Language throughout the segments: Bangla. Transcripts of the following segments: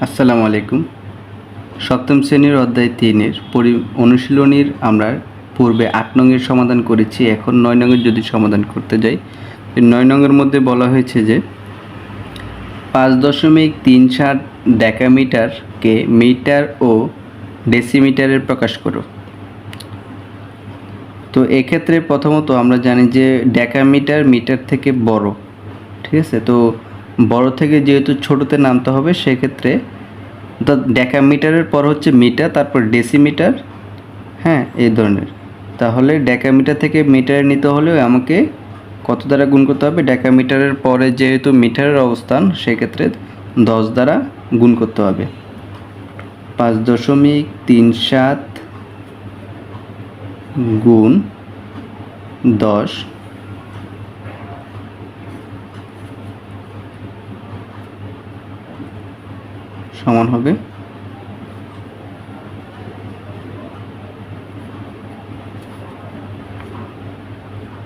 আসসালামু আলাইকুম। সপ্তম শ্রেণীর অধ্যায় ৩-এর অনুশীলনীর আমরা পূর্বে ৮ নংয়ের সমাধান করেছি। এখন ৯ নংয়ের যদি সমাধান করতে যাই, ৯ নংয়ের মধ্যে বলা হয়েছে যে ৫.৩৭ ডেকামিটারকে মিটার ও ডেসিমিটারে প্রকাশ করো। তো এক্ষেত্রে প্রথমত আমরা জানি যে ডেকামিটার মিটার থেকে বড়, ঠিক আছে? তো বড় থেকে যেহেতু ছোটোতে নামতে হবে, সেক্ষেত্রে অর্থাৎ ডেকামিটারের পর হচ্ছে মিটার, তারপর ডেসিমিটার, হ্যাঁ, এই ধরনের। তাহলে ডেকামিটার থেকে মিটারে নিতে হলেও আমাকে কত দ্বারা গুণ করতে হবে? ডেকামিটারের পরে যেহেতু মিটারের অবস্থান, সেক্ষেত্রে 10 দ্বারা গুণ করতে হবে। ৫.৩৭ গুণ 10 সমান হবে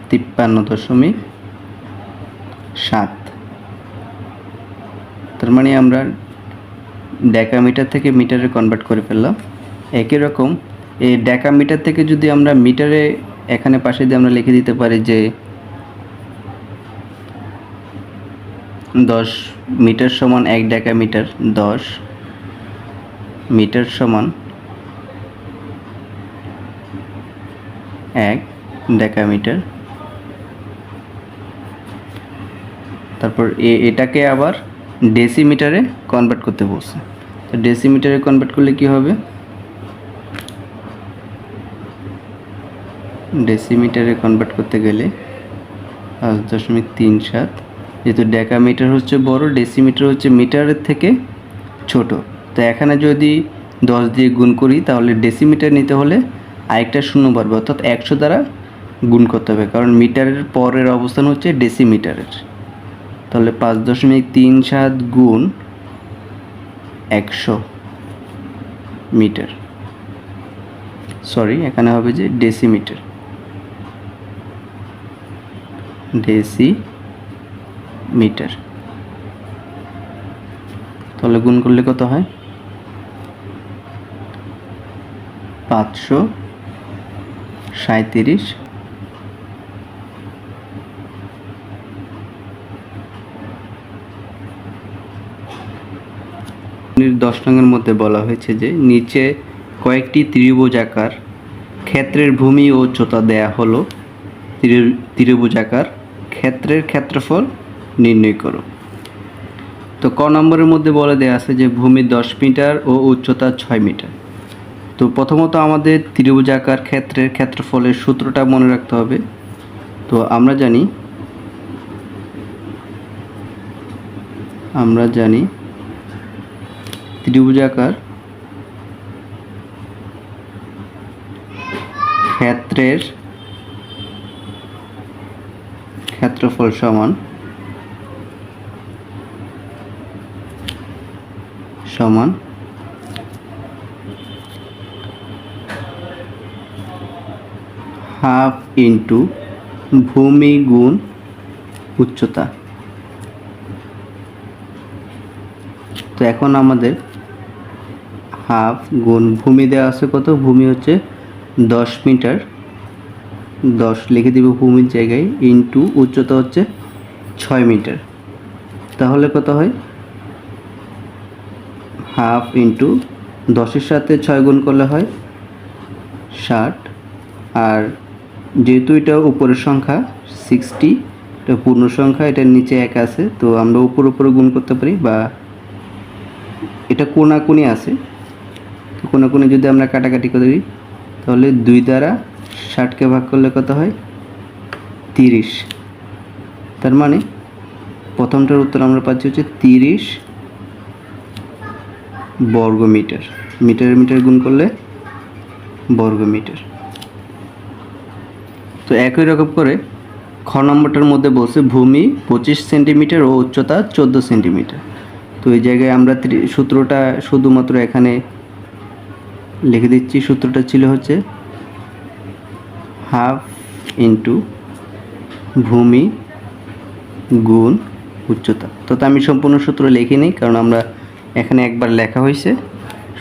৫৩.৭। তার মানে আমরা ডেকামিটার থেকে মিটারে কনভার্ট করে ফেললাম। একই রকম এই ডেকামিটার থেকে যদি আমরা মিটারে এখানে পাশে দিয়ে আমরা লিখে দিতে পারি যে 10 মিটার সমান 1 ডেকামিটার, 10 মিটার সমান 1 ডেকামিটার। তারপর এটাকে আবার ডেসিমিটারে কনভার্ট করতে বলছে। তো ডেসিমিটারে কনভার্ট করলে কি হবে? ডেসিমিটারে কনভার্ট করতে গেলে ৫.৩৭, যেহেতু ডেকামিটার হচ্ছে বড়, ডেসিমিটার হচ্ছে মিটারের থেকে ছোট। তো এখানে যদি 10 দিয়ে গুণ করি, তাহলে ডেসিমিটার নিতে হলে আরেকটা শূন্য বাড়বে, অর্থাৎ 100 দ্বারা গুণ করতে হবে, কারণ মিটারের পরের অবস্থান হচ্ছে ডেসিমিটারের। তাহলে ৫.৩৭ গুণ 100 মিটার, সরি, এখানে হবে যে ডেসিমিটার, ডেসিমিটার। তাহলে গুণ করলে কত হয়? ৫৩৭। ১০ নংয়ের মধ্যে বলা হয়েছে যে নিচে কয়েকটি ত্রিভুজাকার ক্ষেত্রের ভূমি ও উচ্চতা দেয়া হলো, ত্রিভুজাকার ক্ষেত্রের ক্ষেত্রফল নির্ণয় করো। তো ক নম্বরের মধ্যে বলে দেয়া আছে যে ভূমি 10 মিটার ও উচ্চতা 6 মিটার। তো প্রথমত আমাদের ত্রিভুজাকার ক্ষেত্রের ক্ষেত্রফলের সূত্রটা মনে রাখতে হবে। তো আমরা জানি ত্রিভুজাকার ক্ষেত্রের ক্ষেত্রফল সমান হাফ ইন্টু ভূমি গুণ উচ্চতা। তো এখন আমাদের হাফ গুণ ভূমি দেওয়া আছে কত? ভূমি হচ্ছে 10 মিটার, 10 লিখে দিব ভূমির জায়গায়, ইন্টু উচ্চতা হচ্ছে 6 মিটার। তাহলে কত হয়? হাফ ইন্টু 10-এর সাথে 6 গুণ করলে হয় 60। আর যেহেতু এটা উপরের সংখ্যা 60, এটা পূর্ণ সংখ্যা, এটার নিচে 1 আছে, তো আমরা উপরে গুণ করতে পারি, বা এটা কোণাকুণি আছে, তো কোণাকুণি যদি আমরা কাটাকাটি করে দিই, তাহলে 2 দ্বারা 60কে ভাগ করলে কত হয়? 30। তার মানে প্রথমটার উত্তর আমরা পাচ্ছি হচ্ছে 30 বর্গ মিটার। মিটার গুণ করলে বর্গ মিটার। তো একই রকম করে খ নম্বরটার মধ্যে বলছে ভূমি 25 সেন্টিমিটার ও উচ্চতা 14 সেন্টিমিটার। তো এই জায়গায় আমরা সূত্রটা শুধুমাত্র এখানে লিখে দিচ্ছি। সূত্রটা ছিল হচ্ছে হাফ ইন্টু ভূমি গুণ উচ্চতা। তো আমি সম্পূর্ণ সূত্র লিখিনি, কারণ আমরা এখানে একবার লেখা হয়েছে,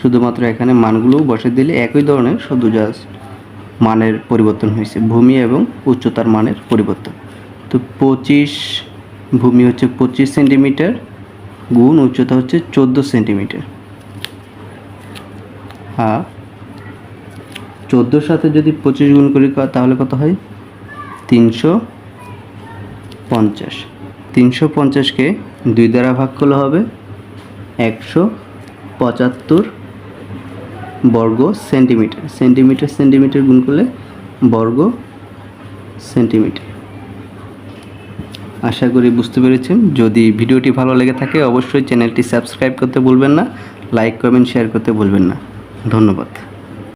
শুধুমাত্র এখানে মানগুলো বসে দিলে একই ধরনের, শুধু জাস্ট মানের পরিবর্তন হয়েছে, ভূমি এবং উচ্চতার মানের পরিবর্তন। তো 25 ভূমি হচ্ছে 25 সেন্টিমিটার গুণ উচ্চতা হচ্ছে 14 সেন্টিমিটার। আর 14 সাথে যদি 25 গুণ করি তাহলে কত হয়? 350। 350কে 2 দ্বারা ভাগ করলে হবে 175 বর্গ সেন্টিমিটার। সেন্টিমিটার গুণ করলে বর্গ সেন্টিমিটার। আশা করি বুঝতে পেরেছেন। যদি ভিডিওটি ভালো লেগে থাকে অবশ্যই চ্যানেলটি সাবস্ক্রাইব করতে ভুলবেন না, লাইক কমেন্ট শেয়ার করতে ভুলবেন না। ধন্যবাদ।